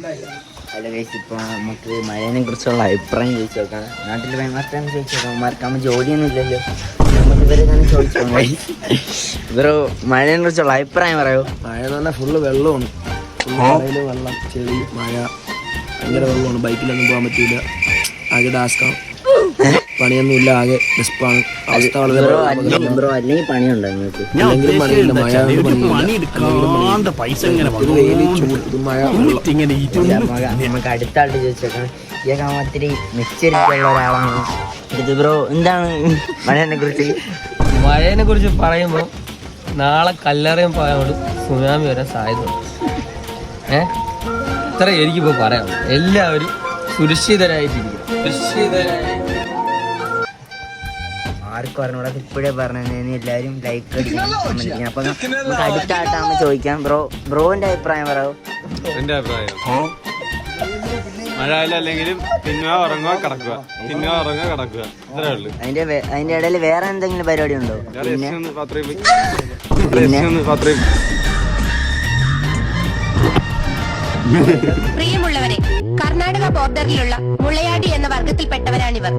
അല്ല ഗൈസ്, ഇപ്പോൾ നമുക്ക് മഴേനെ കുറിച്ചുള്ള അഭിപ്രായം ചോദിച്ചു നോക്കാം. നാട്ടിൽ ഭയങ്കര ചോദിച്ചു നോക്കാം. മാർക്കാകുമ്പോൾ ജോലിയൊന്നും ഇല്ലല്ലോ, നമുക്ക് ഇവരെ തന്നെ ചോദിച്ചു നോക്കാം. ഇവരോ മഴേനെ കുറിച്ചുള്ള അഭിപ്രായം പറയോ? മഴ എന്ന് പറഞ്ഞാൽ ഫുള്ള് വെള്ളമാണ്. ഫുള്ള് വെള്ളം, ചെളി, മഴ, ഭയങ്കര വെള്ളമാണ്. ബൈക്കിലൊന്നും പോകാൻ പറ്റില്ല, ആകെ ടാസ്കാണ്. പണിയൊന്നുമില്ല, ആകെ ഡെസ്പാണ്. അവസ്ഥ വളരെ അല്ലെങ്കിൽ പണിയുണ്ടോ നിങ്ങൾക്ക്? അല്ലെങ്കിലും പണിയില്ല, മഴ നമുക്ക് അടുത്ത ആളുടെ ചോദിച്ചേക്കാം. ഇയാൾക്കാവുമ്പോൾ ഒത്തിരി മെച്ചരിക്കുള്ള ഒരാളാണ്. ഇത് ബ്രോ, എന്താണ് മഴേനെ കുറിച്ച്? മഴേനെ കുറിച്ച് പറയുമ്പോൾ നാളെ കല്ലറയും പോയോട് സുനാമി വരാൻ സാധ്യത. ഇത്ര എനിക്കിപ്പോൾ പറയാം. എല്ലാവരും സുരക്ഷിതരായിട്ടിരിക്കും. ആർക്കും പറഞ്ഞൂടാ, ഇപ്പോഴേ പറഞ്ഞു. എല്ലാവരും ലൈക്ക് അടിക്കണം. അപ്പൊ നമുക്ക് അടുത്തായിട്ടാകുമ്പോൾ ചോദിക്കാം. ബ്രോന്റെ അഭിപ്രായം പറയോ? എന്റെ അഭിപ്രായം മഴ അല്ലെങ്കിലും തിന്നുക, ഉറങ്ങുക, കിടക്കുക, തിന്നുക, ഉറങ്ങുക, കിടക്കുക, ഇത്രേ ഉള്ളു. അതിന്റെ ഇടയിൽ വേറെ എന്തെങ്കിലും പരിപാടി ഉണ്ടോ? പ്രിയമുള്ളവരെ, കർണാടക ബോർഡറിലുള്ള മുളയാടി എന്ന വർഗത്തിൽപ്പെട്ടവരാണിവർ.